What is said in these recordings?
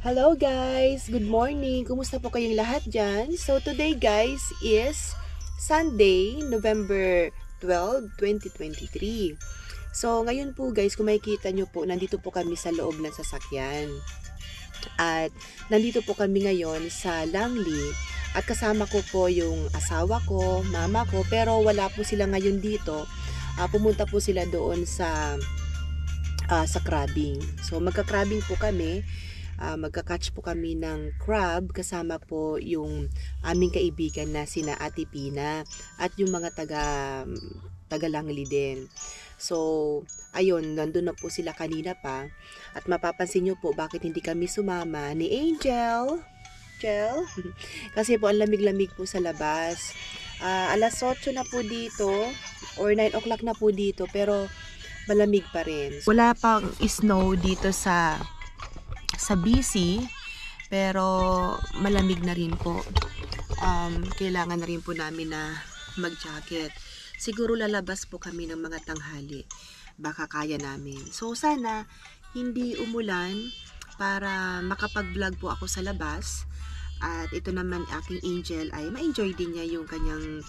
Hello guys! Good morning! Kumusta po kayong lahat dyan? So today guys is Sunday, November 12, 2023. So ngayon po guys, kung makikita nyo po, nandito po kami sa loob ng sasakyan. At nandito po kami ngayon sa Langley. At kasama ko po yung asawa ko, mama ko, pero wala po sila ngayon dito. Pumunta po sila doon sa crabbing. So magka-crabbing po kami. Magka-catch po kami ng crab kasama po yung aming kaibigan na sina Ate Pina at yung mga taga Langley din. So, ayun, nandun na po sila kanina pa at mapapansin nyo po bakit hindi kami sumama ni Angel. Kasi po ang lamig-lamig po sa labas. Alas 8 na po dito or 9 o'clock na po dito pero malamig pa rin. Wala pang snow dito sa BC, pero malamig na rin po. Kailangan na rin po namin na mag-jacket. Siguro lalabas po kami ng mga tanghali. Baka kaya namin. So sana hindi umulan para makapag-vlog po ako sa labas. At ito naman aking Angel ay ma-enjoy din niya yung kanyang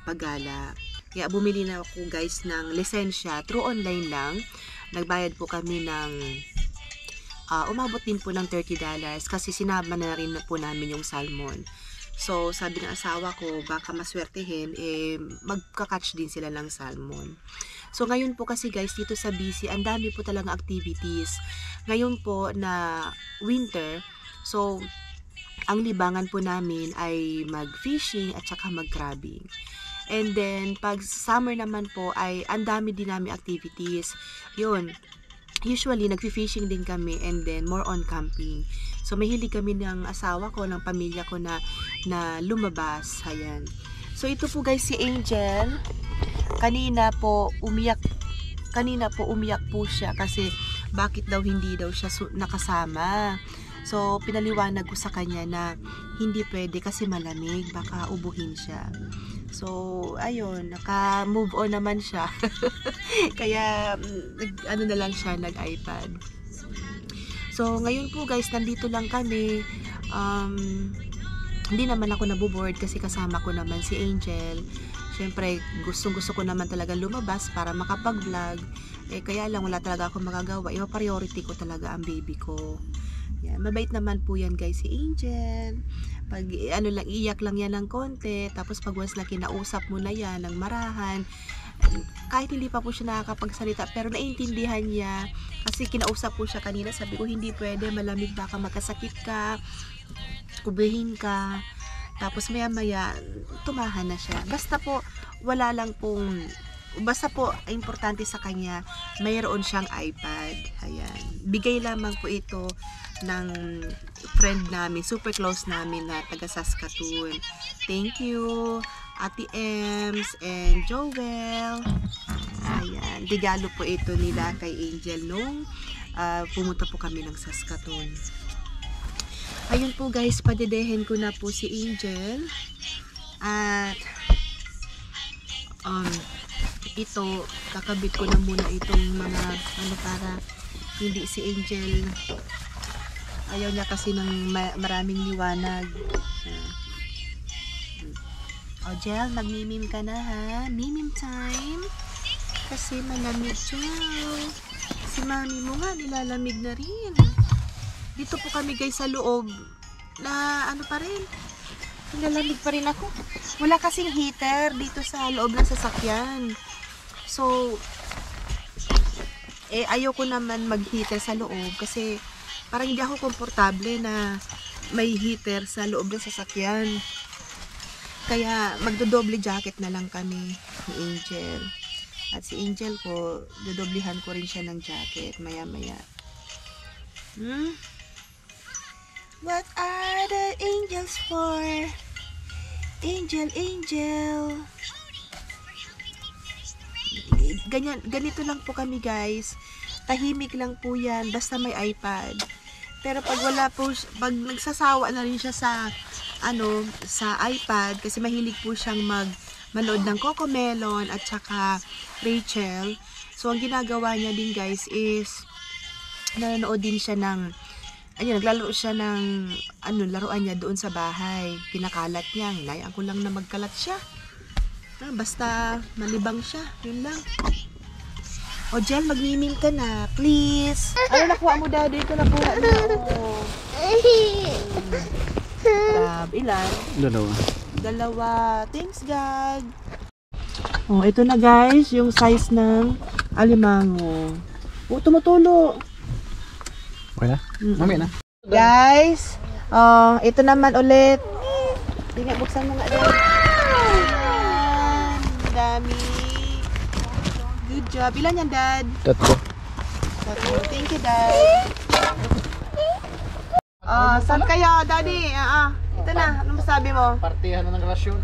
paggala. Kaya bumili na ako guys ng lisensya through online lang. Nagbayad po kami ng umabot din po ng $30 kasi sinama na rin po namin yung salmon. So, sabi ng asawa ko, baka maswertehin, magka-catch din sila ng salmon. So, ngayon po kasi guys, dito sa BC, ang dami po talagang activities. Ngayon po na winter, so, ang libangan po namin ay mag-fishing at saka mag-crabbing. And then, pag summer naman po, ay ang dami din namin activities. Yun. Usually, nagfi-fishing din kami and then more on camping. So, mahilig kami ng asawa ko, ng pamilya ko na lumabas. Ayan. So, ito po guys si Angel. Kanina po umiyak po siya kasi bakit daw hindi daw siya nakasama. So, pinaliwanag ko sa kanya na hindi pwede kasi malamig, baka ubuhin siya. So, ayun, naka-move on naman siya. Kaya, ano na lang siya, nag-iPad. So, ngayon po guys, nandito lang kami. Hindi naman ako naboboard kasi kasama ko naman si Angel. Siyempre, gustong-gusto ko naman talaga lumabas para makapag-vlog. Kaya lang, wala talaga akong magagawa. Priority ko talaga ang baby ko. Yan, mabait naman po yan guys si Angel. Pag iyak lang yan ng konti, tapos pag once na kinausap mo na yan ng marahan, kahit hindi pa po siya nakakapagsalita, pero naiintindihan niya, kasi kinausap po siya kanina, sabi ko hindi pwede, malamig, baka magkasakit ka, kubihin ka, tapos maya maya, tumahan na siya. Basta po, basta po, importante sa kanya, mayroon siyang iPad. Ayan. Bigay lamang po ito ng friend namin, super close namin na taga Saskatoon. Thank you, Ate Ems and Joel. Ayan. Regalo po ito nila kay Angel nung pumunta po kami ng Saskatoon. Ayun po guys, padedehin ko na po si Angel. At ito, kakabit ko na muna itong mga para hindi si Angel, ayaw niya kasi ng maraming liwanag. Jel, magmimim ka na ha. Mimim time. Kasi malamig siya. Si mami mo nga, nilalamig na rin. Dito po kami guys sa loob na pa rin. Nilalamig pa rin ako. Wala kasing heater dito sa loob ng sasakyan. So, ayoko naman mag-heater sa loob kasi parang hindi ako komportable na may heater sa loob ng sasakyan. Kaya magdodoble jacket na lang kami ni Angel. At si Angel ko, dodoblihan ko rin siya ng jacket maya-maya. What are the angels for? Angel, Angel. Ganito lang po kami guys. Tahimik lang po yan, basta may iPad. Pero pag pag nagsasawa na rin siya sa iPad, kasi mahilig po siyang manood ng Cocomelon at saka Rachel. So, ang ginagawa niya din guys is nanonood din siya ng Ayun, naglalaro siya ng laruan niya doon sa bahay. Kinakalat niya. Hinayaan ko lang na magkalat siya. Basta malibang siya. Yun lang. O, Jel, magmiming ka na. Please. Ano nakuha mo, Daddy? Ito nakuha mo. Ilan? Dalawa. Thanks, God. Oh, ito na, guys. Yung size ng alimango. Oh, tumutulo. Okay na? Mami na. Guys, ito naman ulit. Tingnan, buksan mo nga doon. Ayan, dami. Good job. Ilan yan, Dad? 3. Thank you, Dad. Saan kayo, Daddy? Ito na. Ano masabi mo? Partihan na ng rasyon.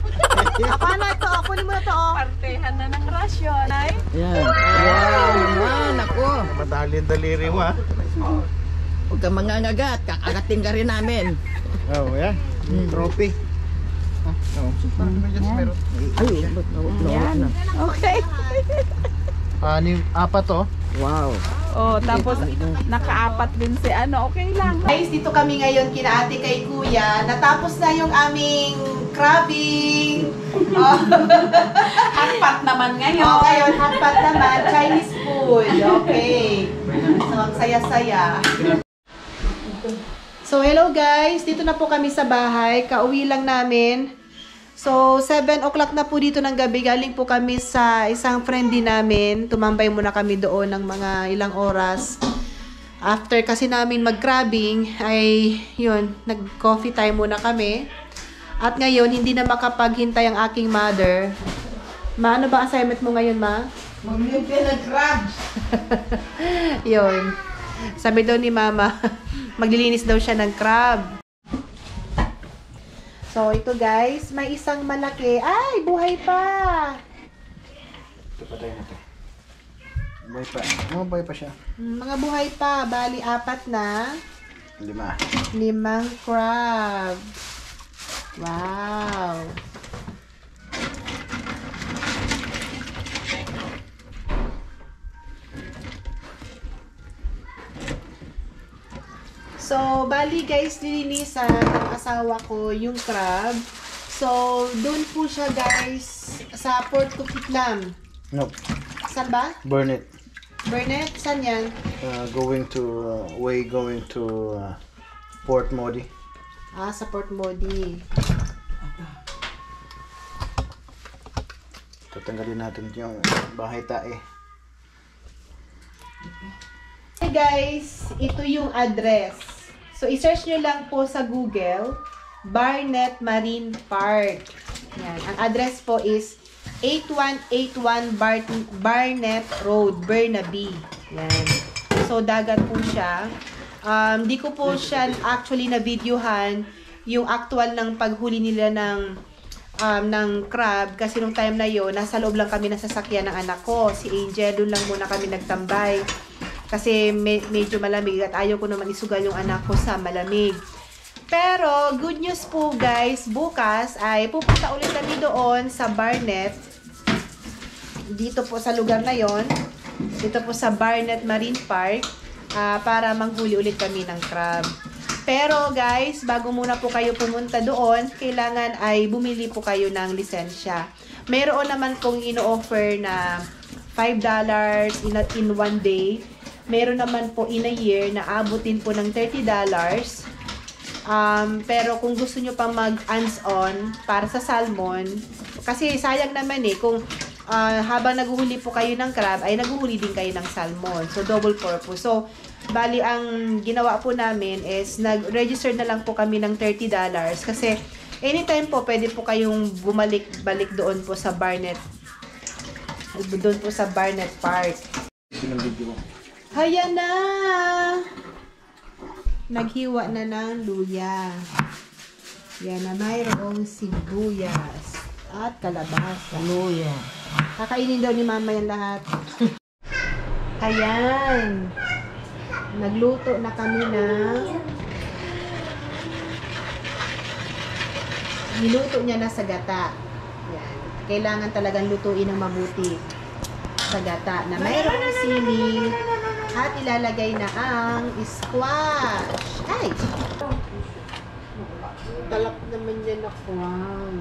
Paano ito? Kunin mo na ito. Partihan na ng rasyon, ay? Yan. Wow naman, ako. Madali ang daliri mo ha. Huwag kang mangangagat, kakagating ka rin namin. Oh, yan. Trophy. Meron. Yan. Okay. Apat to. Wow. Oh, tapos nakaapat din si ano, okay lang. Guys, dito kami ngayon kina ate kay kuya. Natapos na yung aming crabbing. Hotpot naman ngayon. Ngayon, hotpot naman. Chinese food. Okay. So, ang saya-saya. So, hello guys. Dito na po kami sa bahay. Kauwi lang namin. So, 7 o'clock na po dito ng gabi. Galing po kami sa isang friend din namin. Tumambay muna kami doon ng mga ilang oras. After kasi namin mag-crabbing, ay yun, nag-coffee time muna kami. At ngayon, hindi na makapaghintay ang aking mother. Ma, ano ba assignment mo ngayon, Ma? Mag-libre ng crabs. Yun. Sabi daw ni Mama, maglilinis daw siya ng crab. So, ito guys, may isang malaki. Ay, buhay pa! Ito pa tayo natin. Buhay pa. Buhay pa siya. Mga buhay pa. Bali, 4 na. 5. 5 crab. Wow! So, bali guys, lilinisan ng asawa ko yung crab. So, doon po siya guys sa Port Coquitlam. Nope. Saan ba? Burn it. Burnett? Saan yan? Going to Port Modi. Sa Port Modi. Tatanggalin natin yung bahay tae. Hey guys, ito yung address. So, i-search nyo lang po sa Google, Barnett Marine Park. Yan. Ang address po is 8181 Barnett Road, Burnaby. Yan. So, dagat po siya. Di ko po siya actually na-videohan yung actual ng paghuli nila ng crab. Kasi nung time na yon nasa loob lang kami ng sasakyan ng anak ko. Si Angel, doon lang muna kami nagtambay. Kasi medyo malamig at ayaw ko naman isugal yung anak ko sa malamig. Pero, good news po guys, bukas ay pupunta ulit kami doon sa Barnett. Dito po sa lugar na yon. Dito po sa Barnett Marine Park. Para manghuli ulit kami ng crab. Pero guys, bago muna po kayo pumunta doon, kailangan ay bumili po kayo ng lisensya. Mayroon naman kong ino-offer na $5 in one day. Meron naman po in a year na abutin po ng $30. Pero kung gusto nyo pa mag-hands-on para sa salmon, kasi sayang naman kung habang naguhuli po kayo ng crab, ay naguhuli din kayo ng salmon. So, double purpose. So, bali ang ginawa po namin is nag-register na lang po kami ng $30 kasi anytime po pwede po kayong bumalik-balik doon po sa Barnett. Doon po sa Barnett Park. Hayan na! Naghiwa na ng luya. Yan na, mayroong sibuyas at kalabasa. Luya. Kakainin daw ni Mama yan lahat. Ayan. Nagluto na kami niluto niya na sa gata. Yan. Kailangan talagang lutuin ng mabuti sa gata na mayroong sili, At ilalagay na ang squash. Ay! Talak naman yan na crumb.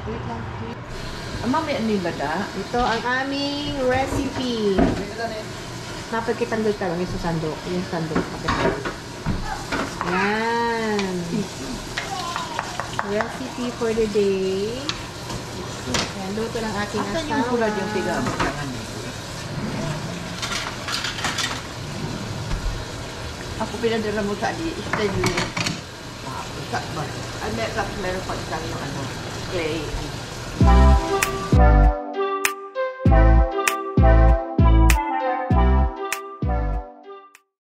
Wait lang. Mamaya nila da. Ito ang aming recipe. Kapag kitandol talong yung susandok. Yung sandok. Yan. Recipe for the day. Yan, luto ng aking Asan asawa. yung pula yung tiga mo? Ako pinadala mo sa di, stainless. Meron pa isang yung clay.